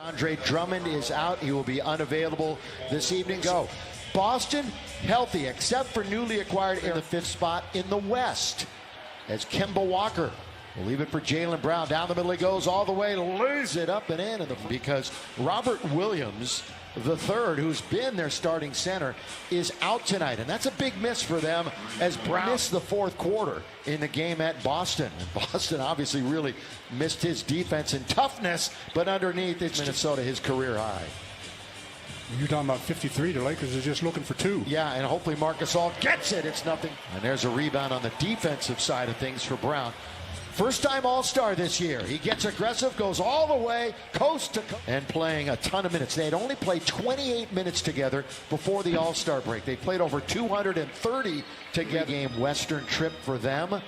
Andre Drummond is out. He will be unavailable this evening. Go. Boston healthy, except for newly acquired in the 5th spot in the West. As Kemba Walker will leave it for Jaylen Brown. Down the middle he goes all the way, lays it up and in. Because Robert Williams, the third, who's been their starting center, is out tonight. And that's a big miss for them as Brown missed the 4th quarter in the game at Boston. And Boston obviously really missed his defense and toughness, but underneath it's Minnesota, his career high. You're talking about 53. The Lakers are just looking for 2. Yeah, and hopefully Marcus All gets it. It's nothing. And there's a rebound on the defensive side of things for Brown. First-time All-Star this year. He gets aggressive, goes all the way, coast to coast, and playing a ton of minutes. They had only played 28 minutes together before the All-Star break. They played over 230 together. Game Western trip for them.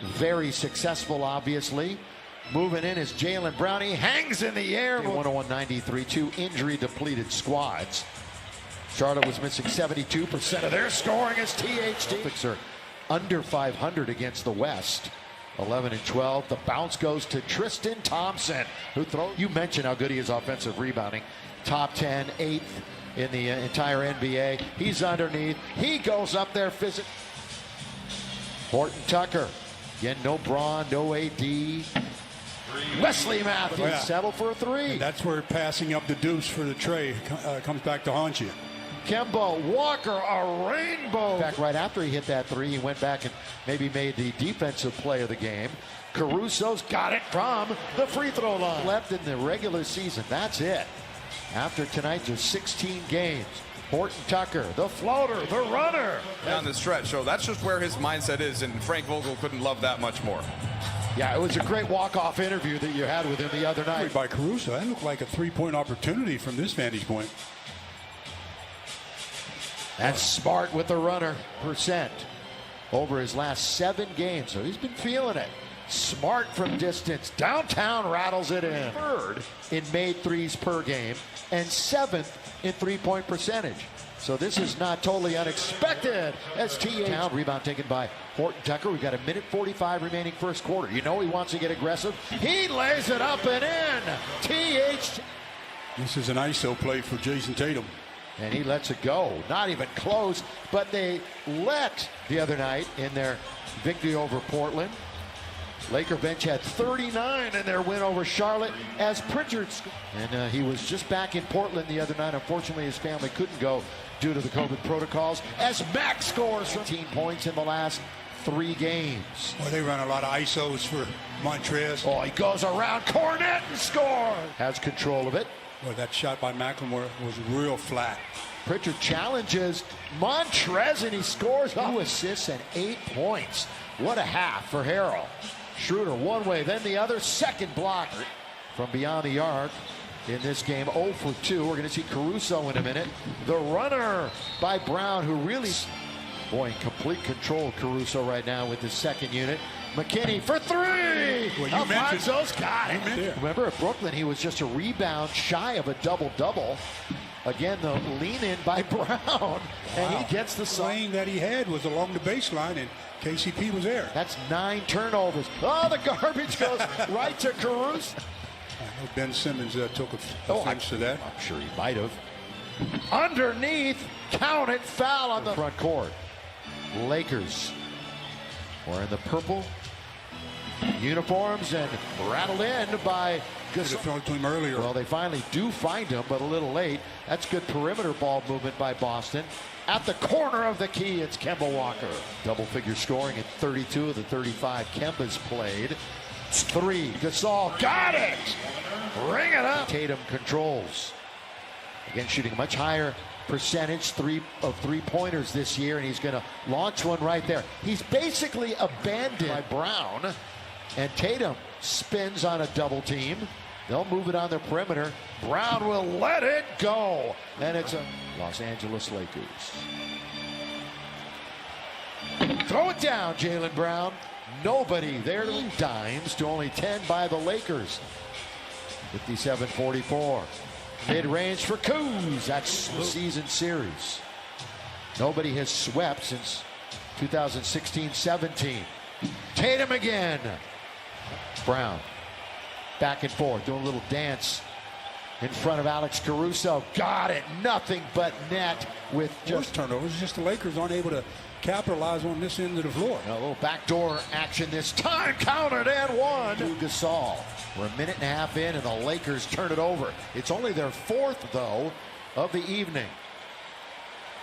Very successful, obviously. Moving in is Jaylen Brown. He hangs in the air. 101-93, 2 injury-depleted squads. Charlotte was missing 72% of their scoring as THD. Celtics are under 500 against the West. 11-12. The bounce goes to Tristan Thompson, who throws. You mentioned how good he is offensive rebounding. Top 10, 8th in the entire NBA. He's underneath. He goes up there physically. Horton Tucker. Again, no Braun, no AD. Wesley Matthews settled for a 3. And that's where passing up the deuce for the tray comes back to haunt you. Kemba Walker, a rainbow. Back right after he hit that 3, he went back and maybe made the defensive play of the game. Caruso's got it from the free throw line. Left in the regular season, that's it. After tonight, there's 16 games. Horton Tucker, the floater, the runner. Down the stretch, so that's just where his mindset is, and Frank Vogel couldn't love that much more. Yeah, it was a great walk-off interview that you had with him the other night. By Caruso, that looked like a 3-point opportunity from this vantage point. That's Smart with the runner percent over his last 7 games. So he's been feeling it. Smart from distance. Downtown rattles it in. 3rd in made threes per game and 7th in 3-point percentage. So this is not totally unexpected as T.H. Rebound taken by Horton Tucker. We've got 1:45 remaining first quarter. You know he wants to get aggressive. He lays it up and in. T.H. This is an ISO play for Jason Tatum. And he lets it go. Not even close, but they let the other night in their victory over Portland. Laker bench had 39 in their win over Charlotte as Pritchard. And he was just back in Portland the other night. Unfortunately, his family couldn't go due to the COVID protocols as Max scores 15 points in the last 3 games. Well, they run a lot of ISOs for Montrez. Oh, he goes around Cornet and scores. Has control of it. Well, that shot by McLemore was real flat. Pritchard challenges Montrez and he scores 2 assists and 8 points. What a half for Harrell. Schroeder one way, then the other. Second block from beyond the arc in this game. 0 for 2. We're going to see Caruso in a minute. The runner by Brown, who really, boy, in complete control of Caruso right now with the second unit. McKinney for 3. Well, Alfonso's got it. Remember at Brooklyn, he was just a rebound shy of a double-double. Again, the lean-in by Brown, and he gets the lane that he had was along the baseline, and KCP was there. That's 9 turnovers. Oh, the garbage goes right to Caruso. I know Ben Simmons took offense to that. I'm sure he might have. Underneath, count it, foul on the front court. Lakers are in the purple uniforms and rattled in by Thrown to him earlier. Well, they finally do find him, but a little late. That's good perimeter ball movement by Boston. At the corner of the key, it's Kemba Walker. Double-figure scoring at 32 of the 35 Kemba's played. 3, Gasol, got it! Ring it up! Tatum controls. Again, shooting a much higher percentage of three-pointers this year, and he's going to launch one right there. He's basically abandoned by Brown, and Tatum spins on a double team. They'll move it on their perimeter. Brown will let it go. And it's a Los Angeles Lakers. Throw it down, Jaylen Brown. Nobody there. Dimes to only 10 by the Lakers. 57-44. Mid-range for Kuz. That's the season series. Nobody has swept since 2016-17. Tatum again. Brown back and forth, doing a little dance in front of Alex Caruso. Got it. Nothing but net with Just turnovers. Just the Lakers aren't able to capitalize on this end of the floor. a little backdoor action this time. Countered and one. To Gasol. We're a minute and a half in, and the Lakers turn it over. It's only their fourth, though, of the evening.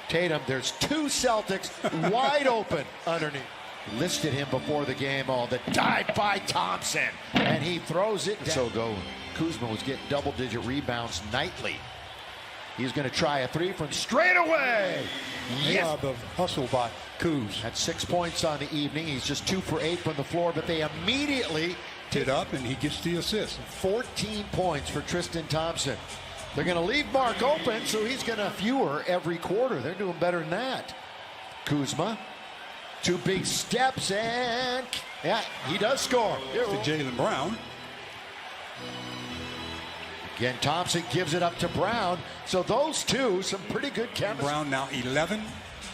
Tatum, there's two Celtics wide open underneath. Listed him before the game. Oh, the dive by Thompson, and he throws it down. So go. Kuzma was getting double-digit rebounds nightly. He's going to try a three from straight away. Yes. The hustle by Kuz. At 6 points on the evening. He's just 2 for 8 from the floor, but they immediately It up, and he gets the assist. 14 points for Tristan Thompson. They're going to leave Mark open, so he's going to fewer every quarter. They're doing better than that. Kuzma, 2 big steps, and yeah, he does score. To Jaylen Brown. Again, Thompson gives it up to Brown. So those two, some pretty good chemistry. Brown now 11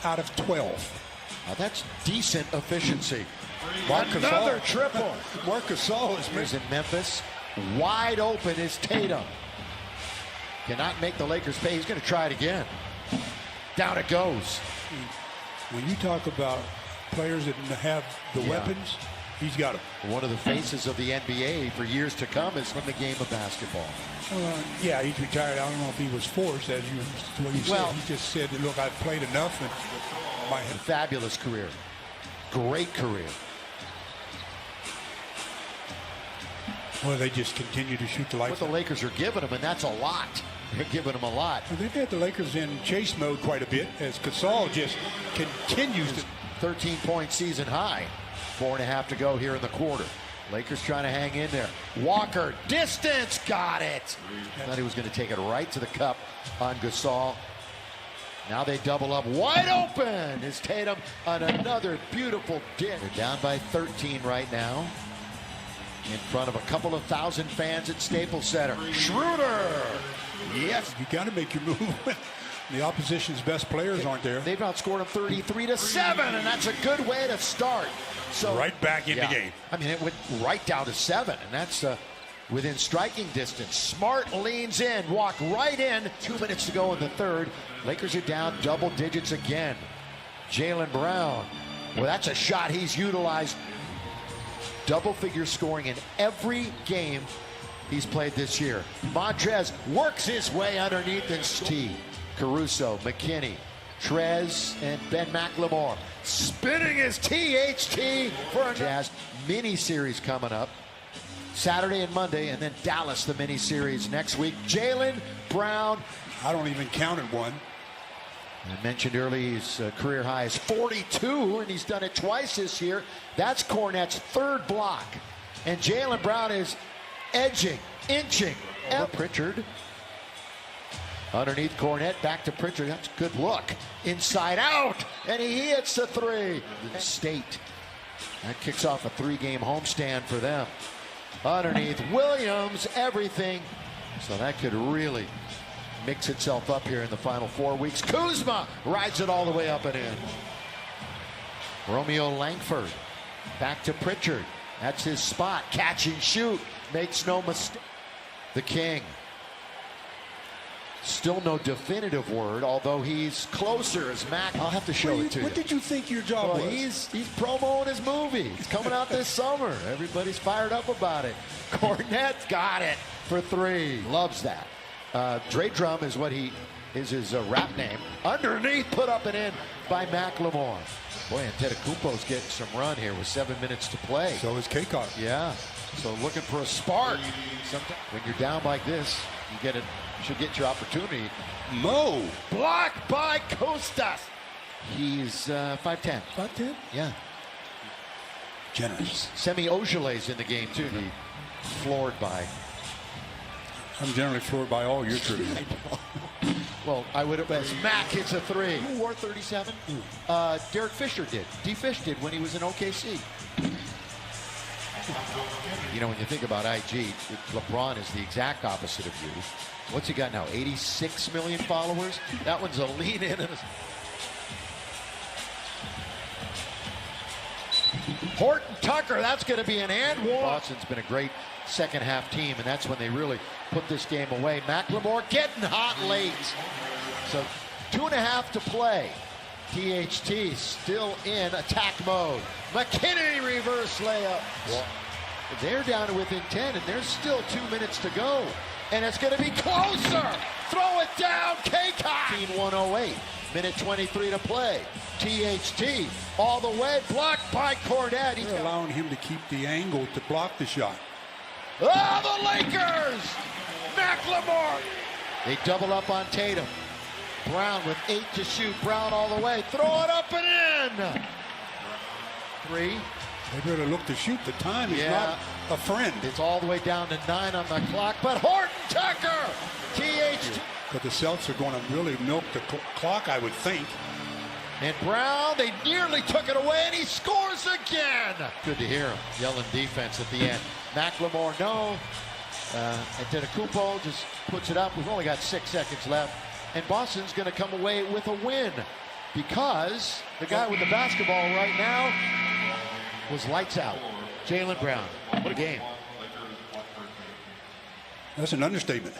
out of 12. Now that's decent efficiency. Another triple. Marc Gasol is Here's in Memphis. Wide open is Tatum. Cannot make the Lakers pay. He's going to try it again. Down it goes. When you talk about players that have the weapons, he's got them. One of the faces of the NBA for years to come is from the game of basketball. Yeah, he's retired. I don't know if he was forced, as you Well, said. He just said, look, I've played enough. And Fabulous career. Great career. well, they just continue to shoot the lights What the out. Lakers are giving them, and that's a lot. They're giving them a lot. Well, they've had the Lakers in chase mode quite a bit as Gasol just continues to. 13-point season high. 4.5 to go here in the quarter. Lakers trying to hang in there. Walker, distance, got it. Thought he was going to take it right to the cup on Gasol. Now they double up. Wide open is Tatum on another beautiful dish. They're down by 13 right now. In front of a couple of thousand fans at Staples Center. Schroeder. Yes. You got to make your move when the opposition's best players aren't there. They've outscored them 33-7, and that's a good way to start. So Right back in the game. I mean, it went right down to 7, and that's within striking distance. Smart leans in, walk right in. 2 minutes to go in the third. Lakers are down double digits again. Jaylen Brown. Well, that's a shot he's utilized. Double-figure scoring in every game he's played this year. Montrez works his way underneath and T. Caruso, McKinney, Trez, and Ben McLemore spinning his THT for a Jazz mini-series coming up. Saturday and Monday, and then Dallas, the mini-series next week. Jaylen Brown. I don't even count it one. I mentioned earlier his career high is 42, and he's done it twice this year. That's Cornette's third block. And Jaylen Brown is edging, inching. Pritchard. Underneath Cornette, back to Pritchard. That's a good look. Inside out, and he hits the three. State. That kicks off a 3-game homestand for them. Underneath Williams, everything. So that could really mix itself up here in the final 4 weeks. Kuzma rides it all the way up and in. Romeo Langford back to Pritchard. That's his spot. Catch and shoot. Makes no mistake. The King. Still no definitive word, although he's closer as Mac. I'll have to show it to you. What did you think your job was? He's promoting his movie. It's coming out this summer. Everybody's fired up about it. Cornette's got it for 3. Loves that. Dre Drum is what is his rap name. Underneath, put up and in by McLemore. Boy, Antetokounmpo's getting some run here with 7 minutes to play. So is K-Cop. Yeah. So looking for a spark. Sometimes when you're down like this, you get it. Should get your opportunity. Mo. Blocked by Kostas. He's 5'10". 5'10"? Yeah. Generous. Semi Ojeley's in the game too. He floored by. I'm generally floored by all your trivia. Well, I would have as Mac hits a 3. Who wore 37? Derek Fisher did. D. Fish did when he was in OKC. You know, when you think about IG, LeBron is the exact opposite of you. What's he got now? 86 million followers? That one's a lean in. And Horton Tucker, that's going to be an and one. Boston's been a great second half team, and that's when they really put this game away. McLemore getting hot late. So 2.5 to play. THT still in attack mode. McKinney reverse layup. They're down to within 10, and there's still 2 minutes to go. And it's going to be closer. Throw it down, K-Cock. 108, minute 23 to play. THT all the way, blocked by Cornette. They're allowing him to keep the angle to block the shot. Oh, the Lakers! McLemore. They double up on Tatum. Brown with 8 to shoot. Brown all the way. Throw it up and in. 3. They better look to shoot. The time is not a friend. It's all the way down to 9 on the clock. But Horton Tucker, THT. But the Celtics are going to really milk the clock, I would think. And Brown, they nearly took it away, and he scores again. Good to hear him yelling defense at the end. McLemore, no. Antetokounmpo just puts it up. We've only got 6 seconds left. And Boston's going to come away with a win because the guy with the basketball right now was lights out. Jaylen Brown. What a game. That's an understatement.